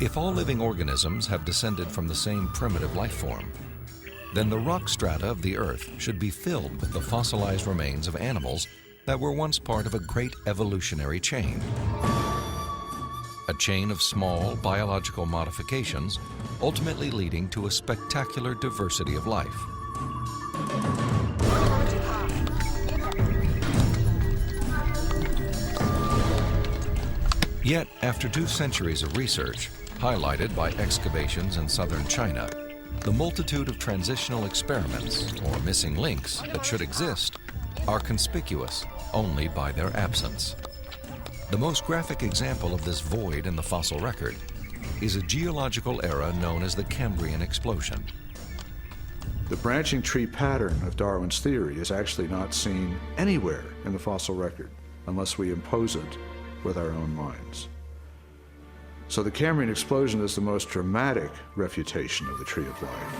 If all living organisms have descended from the same primitive life form, then the rock strata of the Earth should be filled with the fossilized remains of animals that were once part of a great evolutionary chain. A chain of small biological modifications, ultimately leading to a spectacular diversity of life. Yet, after 2 centuries of research, highlighted by excavations in southern China, the multitude of transitional experiments, or missing links, that should exist are conspicuous only by their absence. The most graphic example of this void in the fossil record is a geological era known as the Cambrian explosion. The branching tree pattern of Darwin's theory is actually not seen anywhere in the fossil record unless we impose it with our own minds. So the Cambrian explosion is the most dramatic refutation of the tree of life.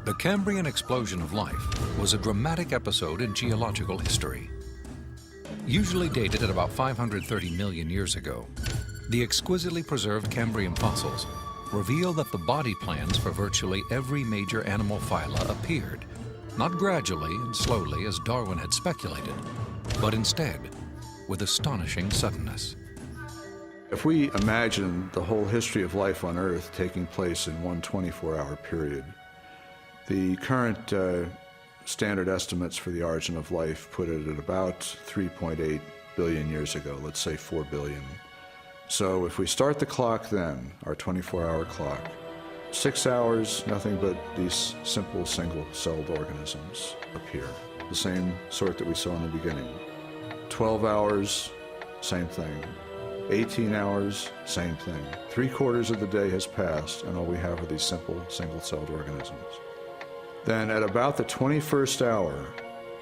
The Cambrian explosion of life was a dramatic episode in geological history. Usually dated at about 530 million years ago, the exquisitely preserved Cambrian fossils reveal that the body plans for virtually every major animal phyla appeared, not gradually and slowly as Darwin had speculated, but instead with astonishing suddenness. If we imagine the whole history of life on Earth taking place in one 24-hour period, the current standard estimates for the origin of life put it at about 3.8 billion years ago, let's say 4 billion. So if we start the clock then, our 24-hour clock, 6 hours, nothing but these simple single-celled organisms appear, the same sort that we saw in the beginning. 12 hours, same thing. 18 hours, same thing. 3/4 of the day has passed, and all we have are these simple single-celled organisms. Then at about the 21st hour,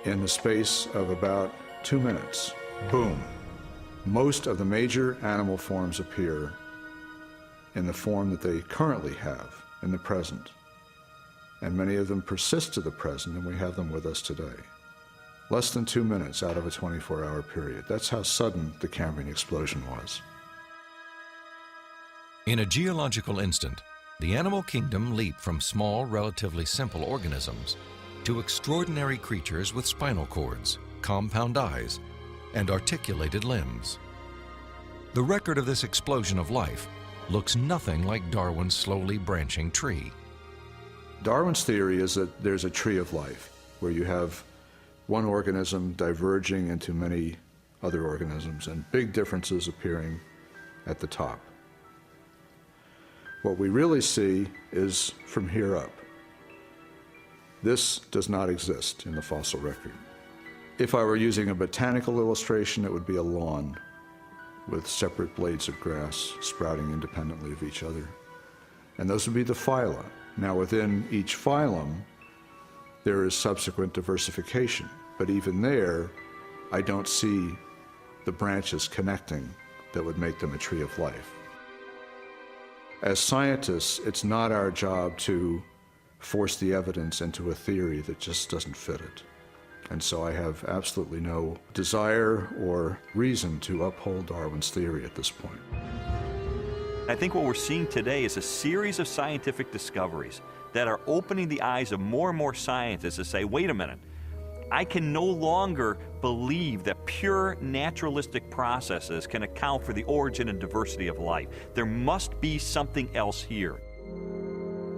in the space of about 2 minutes, boom, most of the major animal forms appear in the form that they currently have in the present. And many of them persist to the present, and we have them with us today. Less than 2 minutes out of a 24-hour period. That's how sudden the Cambrian explosion was. In a geological instant, the animal kingdom leaped from small, relatively simple organisms to extraordinary creatures with spinal cords, compound eyes, and articulated limbs. The record of this explosion of life looks nothing like Darwin's slowly branching tree. Darwin's theory is that there's a tree of life, where you have one organism diverging into many other organisms and big differences appearing at the top. What we really see is from here up. This does not exist in the fossil record. If I were using a botanical illustration, it would be a lawn with separate blades of grass sprouting independently of each other. And those would be the phyla. Now within each phylum, there is subsequent diversification. But even there, I don't see the branches connecting that would make them a tree of life. As scientists, it's not our job to force the evidence into a theory that just doesn't fit it. And so I have absolutely no desire or reason to uphold Darwin's theory at this point. I think what we're seeing today is a series of scientific discoveries that are opening the eyes of more and more scientists to say, wait a minute, I can no longer believe that pure naturalistic processes can account for the origin and diversity of life. There must be something else here.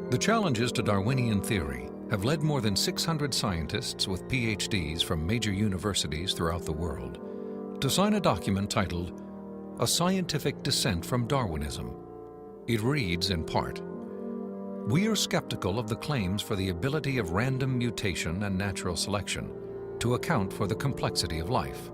The challenges to Darwinian theory have led more than 600 scientists with PhDs from major universities throughout the world to sign a document titled A Scientific Descent from Darwinism. It reads in part, "We are skeptical of the claims for the ability of random mutation and natural selection to account for the complexity of life."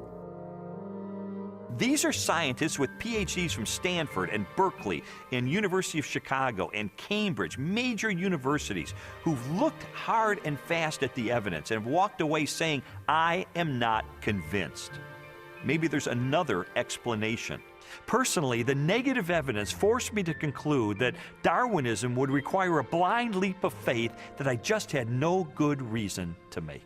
These are scientists with PhDs from Stanford and Berkeley and University of Chicago and Cambridge, major universities, who've looked hard and fast at the evidence and have walked away saying, I am not convinced. Maybe there's another explanation. Personally, the negative evidence forced me to conclude that Darwinism would require a blind leap of faith that I just had no good reason to make.